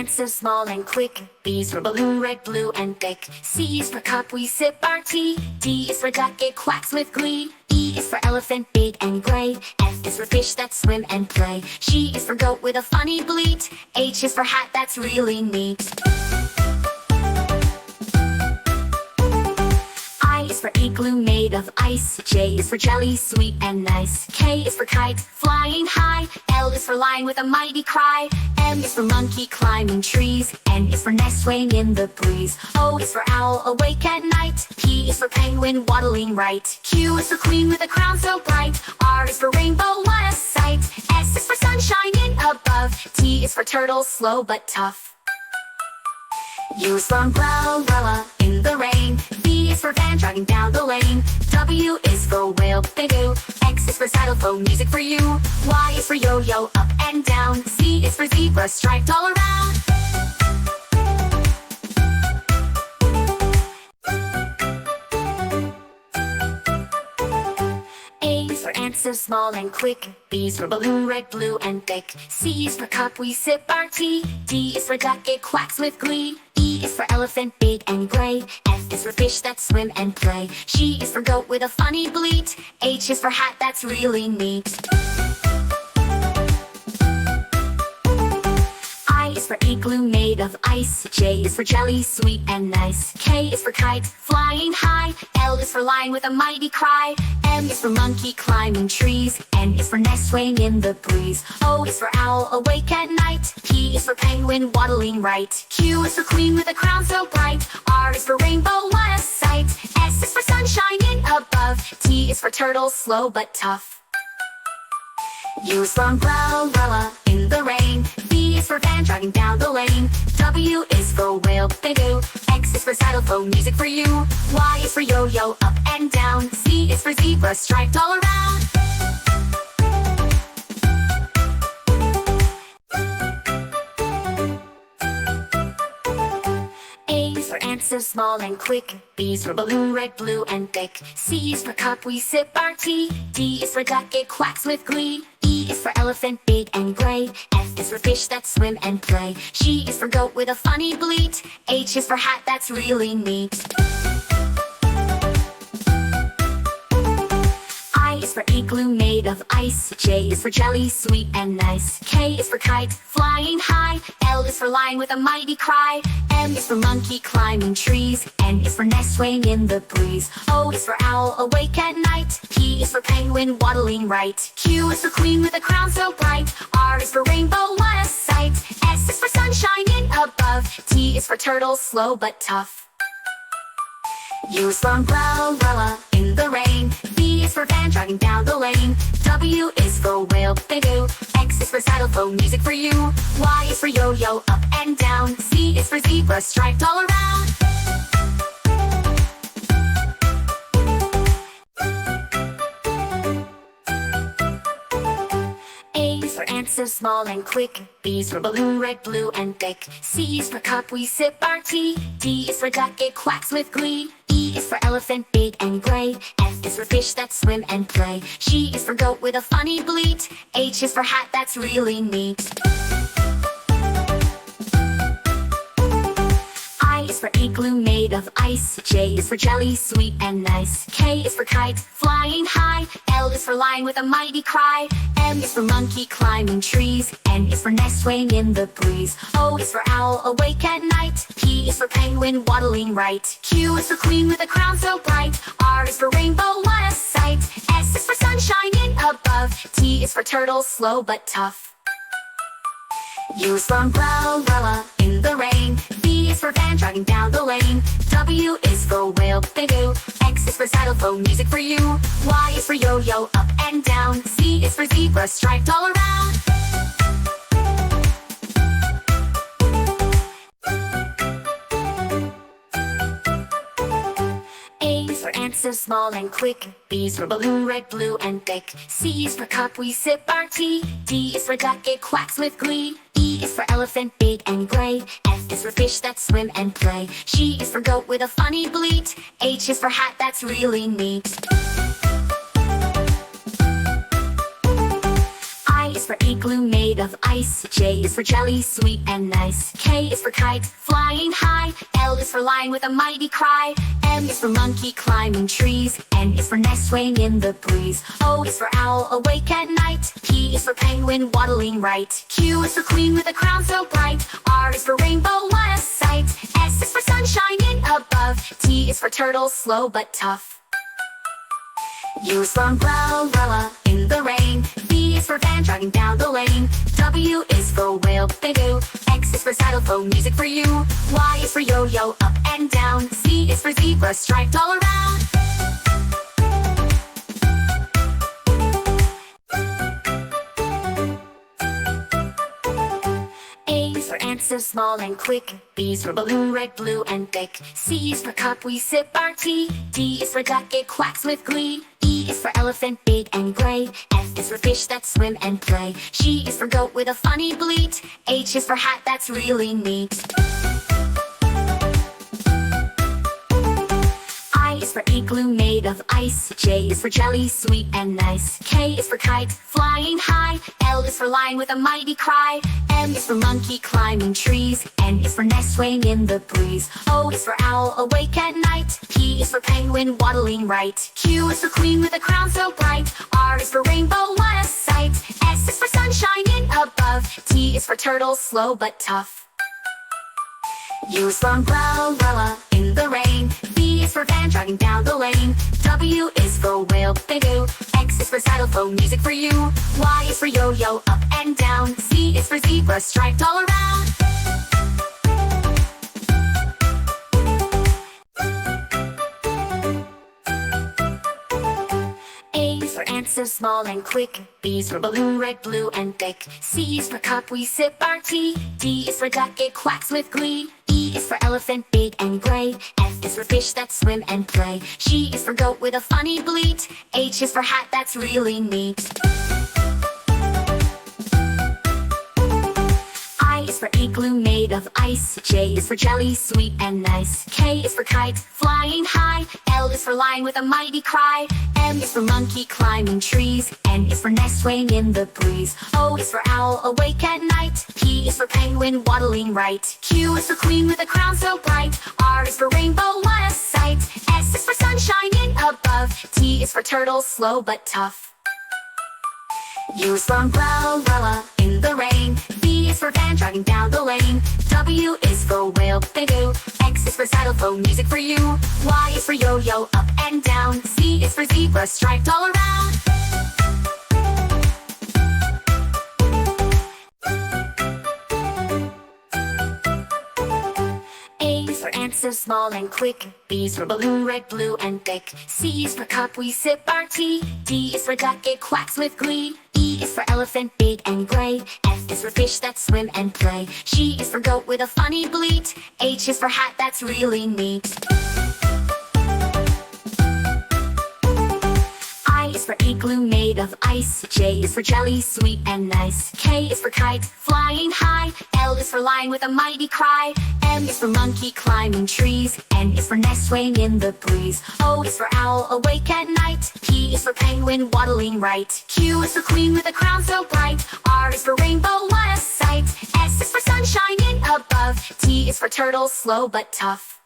ants so small and quick. B is for balloon, red, blue, and thick. C is for cup, we sip our tea. D is for duck, it quacks with glee. E is for elephant, big and gray. F is for fish that swim and play. G is for goat with a funny bleat. H is for hat that's really neat. I is for igloo made of ice. J is for jelly, sweet and nice. K is for kite, flying high. L is for lion with a mighty cry. M is for monkey climbing trees. N is for nest swaying in the breeze. O is for owl awake at night. P is for penguin waddling right. Q is for queen with a crown so bright. R is for rainbow, what a sight. S is for sunshine in above. T is for turtle, slow but tough. U is for umbrella in the rain. V is for van driving down the lane. W is for whale, big oo. X is for xylophone, music for you. Y is for yo-yo, up and down. Z is for zebra, striped all around. A is for ant so small and quick. B is for balloon, red, blue, and thick. C is for cup, we sip our tea. D is for duck, it quacks with glee. E is for elephant, big and gray. F is for fish that swim and play. G is for goat with a funny bleat. H is for hat that's really neat. I is for igloo made of ice. J is for jelly, sweet and nice. K is for kite, flying high. L is for lion with a mighty cry. M is for monkey climbing trees. N is for nest swaying in the breeze. O is for owl awake at night. P is for penguin waddling right. Q is for queen with a crown so bright. R is for rainbow, what a sight. S is for sunshine in above. T is for turtle, slow but tough. U is for umbrella in the rain. V is for van driving down the lane. W is for whale, big oo. X is for xylophone, music for you. Y is for yo-yo, up and down. Z is for zebra, striped all around. A is for ant so small and quick. B is for balloon, red, blue, and thick. C is for cup, we sip our tea. D is for duck, it quacks with glee. E is for elephant, big and gray. F is for fish that swim and play. G is for goat with a funny bleat. H is for hat that's really neat. I is for igloo made of ice. J is for jelly, sweet and nice. K is for kite, flying high. L is for lion with a mighty cry. M is for monkey climbing trees. N is for nest swaying in the breeze. O is for owl awake at night. P is for penguin waddling right. Q is for queen with a crown so bright. R is for rainbow, what a sight. S is for sunshine in above. T is for turtle, slow but tough. U is for umbrella in the rain. V is for van driving down the lane. W is for whale, big oo. X is for xylophone, music for you. Y is for yo-yo, up and down. Z is for zebra, striped all around. A is for ant so small and quick. B is for balloon, red, blue, and thick. C is for cup, we sip our tea. D is for duck, it quacks with glee. E is for elephant, big and gray. F is for fish that swim and play. G is for goat with a funny bleat. H is for hat that's really neat. I is for igloo made of ice. J is for jelly, sweet and nice. K is for kite, flying high. L is for lion with a mighty cry. M is for monkey climbing trees. N is for nest swaying in the breeze. O is for owl awake at night. P is for penguin waddling right. Q is for queen with a crown so bright. R is for rainbow, what a sight. S is for sunshine in above. T is for turtle, slow but tough. U is for umbrella in the rain. V is for van driving down the lane. W is for whale, big oo. X is for xylophone, music for you. Y is for yo-yo, up and down. Z is for zebra, striped all around. A is for ant so small and quick. B is for balloon, red, blue, and thick. C is for cup, we sip our tea. D is for duck, it quacks with glee. E is for elephant, big and gray. F is for fish that swim and play. G is for goat with a funny bleat. H is for hat that's really neat. I is for igloo made of ice. J is for jelly, sweet and nice. K is for kite, flying high. L is for lion with a mighty cry. M is for monkey climbing trees. N is for nest swaying in the breeze. O is for owl awake at night. P is for penguin waddling right. Q is for queen with a crown so bright. R is for rainbow, what a sight. S is for sun shining above. T is for turtle, slow but tough. U is for umbrella in the rain. V is for van driving down the lane. W is for whale, big oo. X is for xylophone, music for you. Y is for yo-yo, up and down. Z is for zebra, striped all around. A is for ant, so small and quick. B is for balloon, red, blue and thick. C is for cup, we sip our tea. D is for duck, it quacks with glee. E is for elephant, big and gray. F is for fish that swim and play. G is for goat with a funny bleat. H is for hat that's really neat. I is for igloo made of ice. J is for jelly, sweet and nice. K is for kite, flying high. L is for lion with a mighty cry. M is for monkey climbing trees. N is for nest swaying in the breeze. O is for owl awake at night. P is for penguin waddling right. Q is for queen with a crown so bright. R is for rainbow, what a sight. S is for sun shining above. T is for turtle, slow but tough. U is for umbrella in the rain. V is for van driving down the lane. W is for whale, big oo. X is for xylophone, music for you. Y is for yo-yo, up and down. Z is for zebra, striped all around. A is for ant, so small and quick. B is for balloon, red, blue and thick. C is for cup, we sip our tea. D is for duck, it quacks with glee. E is for elephant, big and gray. F is for fish that swim and play. G is for goat with a funny bleat. H is for hat that's really neat. I is for igloo made of ice. J is for jelly, sweet and nice. K is for kite, flying high. L is for lion with a mighty cry. M is for monkey climbing trees. N is for nest swaying in the breeze. O is for owl awake at night. P is for penguin waddling right. Q is for queen with a crown so bright. R is for rainbow, what a sight. S is for sun shining above. T is for turtle, slow but tough. U is for umbrella in the rain. V is for van driving down the lane. W is for whale, big oo. X is for xylophone, music for you. Y is for yo-yo, up and down. Z is for zebra, striped all around. A is for ant, so small and quick. B is for balloon, red, blue and thick. C is for cup, we sip our tea. D is for duck, it quacks with glee. E is for elephant, big and gray. F is for fish that swim and play. G is for goat with a funny bleat. H is for hat that's really neat. I is for igloo made of ice. J is for jelly, sweet and nice. K is for kite, flying high. L is for lion with a mighty cry. M is for monkey climbing trees. N is for nest swaying in the breeze. O is for owl awake at night. P is for penguin waddling right. Q is for queen with a crown so bright. R is for rainbow, what a sight. S is for sun shining above. T is for turtle, slow but tough.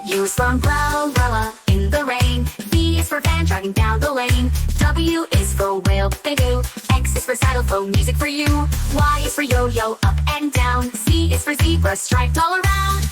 U is for umbrella in the rain. V is for van driving down the lane. W is for whale, big oo. X is for xylophone, music for you. Y is for yo-yo, up and down. Z is for zebra, striped all around.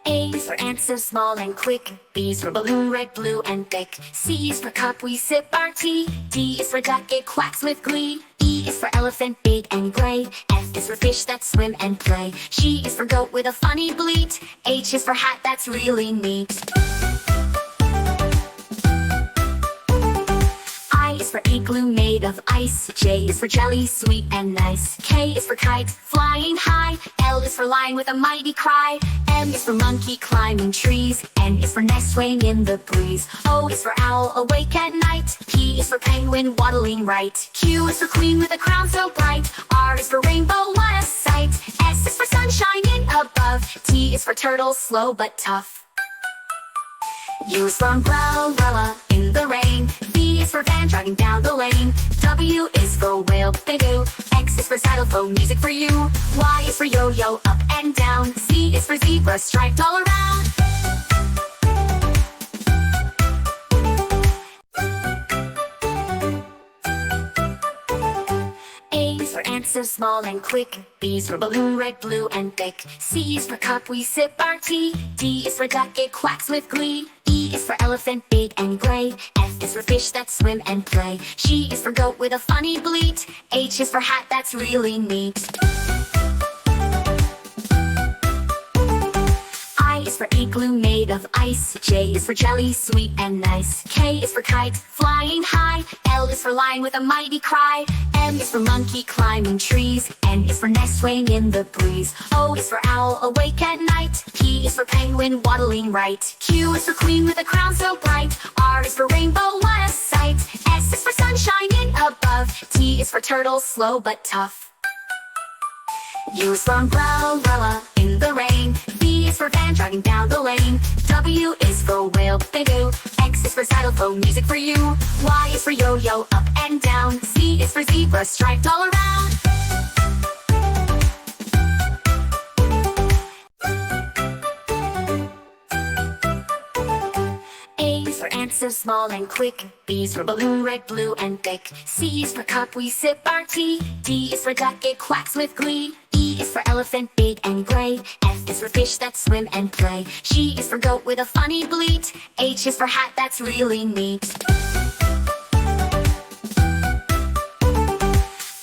A is for ant, so small and quick. B is for balloon, red, blue and thick. C is for cup, we sip our tea. D is for duck, it quacks with glee. E is for elephant, big and gray. F is for fish that swim and play. G is for goat with a funny bleat. H is for hat that's really neat. I is for igloo made of ice. J is for jelly, sweet and nice. K is for kite, flying high. L is for lion with a mighty cry. M is for monkey climbing trees. N is for nest swaying in the breeze. O is for owl awake at night. P is for penguin waddling right. Q is for queen with a crown so bright. R is for rainbow, what a sight. S is for sun shining above. T is for turtle, slow but tough. U is for umbrella in the rain. V is for van driving down the lane. W is for whale, big O. X is for xylophone, music for you. Y is for yo-yo, up and down. Z is for zebra, striped all around. A is for answer, small and quick. B is for balloon, red, blue, and thick. C is for cup, we sip our tea. D is for duck, it quacks with glee. E is for elephant, big and gray. F is for fish that swim and play. G is for goat with a funny bleat. H is for hat that's really neat. I is for igloo made of ice. J is for jelly, sweet and nice. K is for kite, flying high. L is for lion with a mighty cry. M is for monkey climbing trees. N is for nest swaying in the breeze. O is for owl awake at night. P is for penguin waddling right. Q is for queen with a crown so bright. R is for rainbow, what a sight. S is for sunshine in above. T is for turtle, slow but tough. U is for umbrella in the rain. V is for van driving down the lane. W is for whale, big O. X is for xylophone, music for you. Y is for yo-yo, up and down. Z is for zebra, striped all around. A is for answer, small and quick. B is for balloon, red, blue, and thick. C is for cup, we sip our tea. D is for duck, it quacks with glee. E is for elephant, big and gray. F is for fish that swim and play. G is for goat with a funny bleat. H is for hat that's really neat.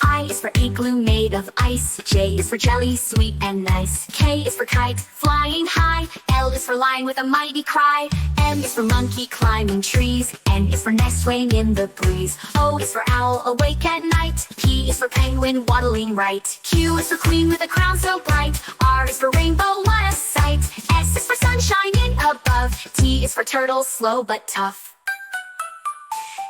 I is for igloo made of ice. J is for jelly, sweet and nice. K is for kite, flying high. L is for lion with a mighty cry. M is for monkey climbing trees. N is for nest swaying in the breeze. O is for owl awake at night. P is for penguin waddling right. Q is for queen with a crown so bright. R is for rainbow, what a sight. S is for sunshine in above. T is for turtle, slow but tough.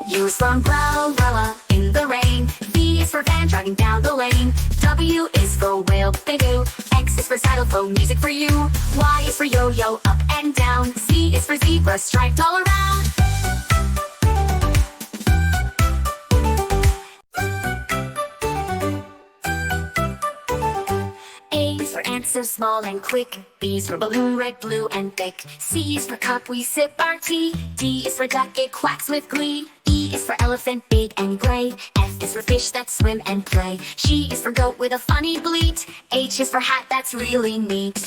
U is for umbrella in the rain. V is for van driving down the lane. W is for whale, big O. X is for xylophone, music for you. Y is for yo-yo, up and down. Z is for zebra, striped all around. A is for answer, small and quick. B is for balloon, red, blue, and thick. C is for cup, we sip our tea. D is for duck, it quacks with glee. E is for elephant, big and gray. F is for fish that swim and play. G is for goat with a funny bleat. H is for hat that's really neat.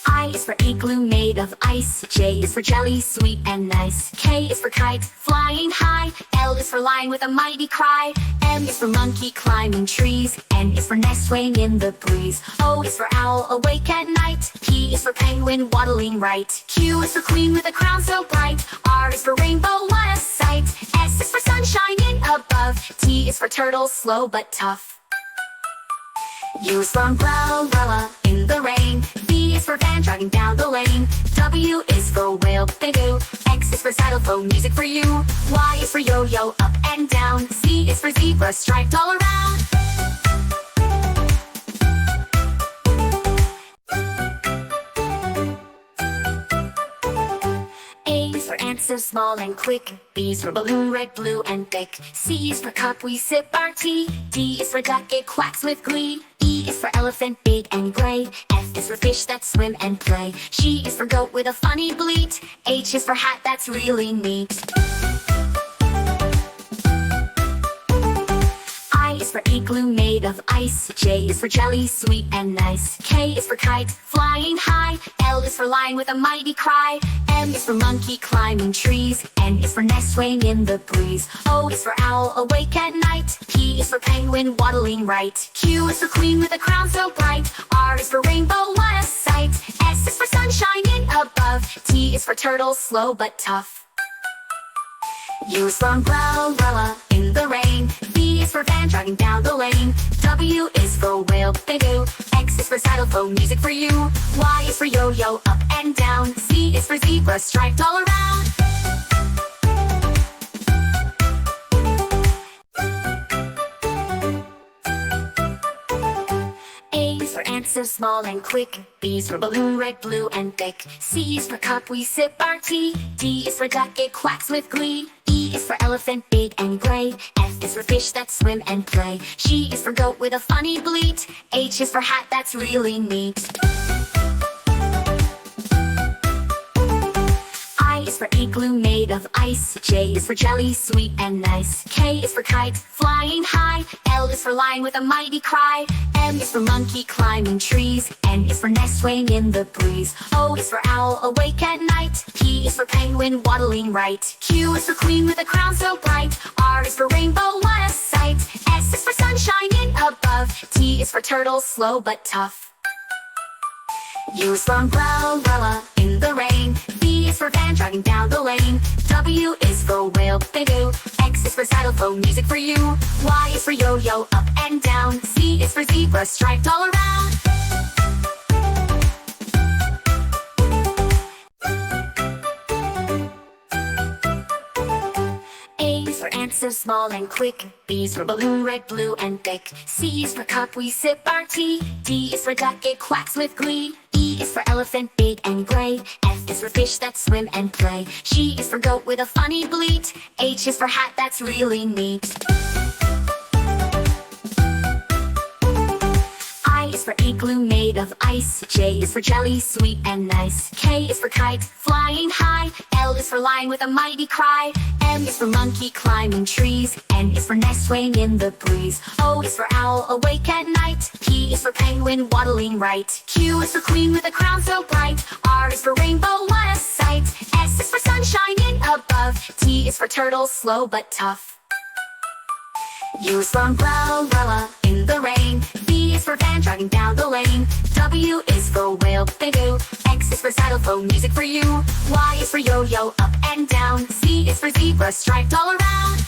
I is for igloo made of ice. J is for jelly, sweet and nice. K is for kite, flying high. L is for lion with a mighty cry. M is for monkey climbing trees. N is for nest swaying in the breeze. O is for owl awake at night. P is for penguin waddling right. Q is for queen with a crown so bright. R is for rainbow, what a sight. S is for sunshine in above. T is for turtle, slow but tough. U is for umbrella in the rain. V is for van driving down the lane. W is for whale, big O. X is for xylophone, music for you. Y is for yo-yo, up and down. Z is for zebra, striped all around. A is for answer, small and quick. B is for balloon, red, blue, and thick. C is for cup, we sip our tea. D is for duck, it quacks with glee. E is for elephant, big and gray. F is for fish that swim and play. G is for goat with a funny bleat. H is for hat that's really neat. I is for igloo made of ice. J is for jelly, sweet and nice. K is for kite, flying high. L is for lion with a mighty cry. M is for monkey climbing trees. N is for nest swaying in the breeze. O is for owl awake at night. P is for penguin waddling right. Q is for queen with a crown so bright. R is for rainbow, what a sight. S is for sunshine in above. T is for turtle, slow but tough. U is for umbrella in the rain. V is for van driving down the lane. W is for whale, big O. X is for xylophone, music for you. Y is for yo-yo, up and down. Z is for zebra, striped all around. for ant so small and quick. B is for balloon, red, blue, and thick. C is for cup, we sip our tea. D is for duck, it quacks with glee. E is for elephant, big and gray. F is for fish that swim and play. G is for goat with a funny bleat. H is for hat that's really neat. I is for igloo made of ice. J is for jelly, sweet and nice. K is for kite, flying high. L is for lion with a mighty cry. M is for monkey climbing trees. N is for nest swaying in the breeze. O is for owl awake at night. P is for penguin waddling right. Q is for queen with a crown so bright. R is for rainbow, what a sight. S is for sun shining above. T is for turtle, slow but tough. U is for umbrella in the rain. V is for van driving down the lane. W is for whale, big oo. X is for xylophone, music for you. Y is for yo-yo, up and down. Z is for zebra, striped all around. A is for ant so small and quick. B is for balloon, red, blue, and thick. C is for cup, we sip our tea. D is for duck, it quacks with glee. E is for elephant, big and gray. F is for fish that swim and play. G is for goat with a funny bleat. H is for hat that's really neat. I is for igloo made of ice. J is for jelly, sweet and nice. K is for kite, flying high. L is for lion with a mighty cry. M is for monkey climbing trees. N is for nest swaying in the breeze. O is for owl awake at night. P is for penguin waddling right. Q is for queen with a crown so bright. R is for rainbow, what a sight. S is for sun shining above. T is for turtle, slow but tough. U is for umbrella in the rain. V is for van driving down the lane. W is for whale, big oo. X is for xylophone, music for you. Y is for yo-yo, up and down. Z is for zebra, striped all around.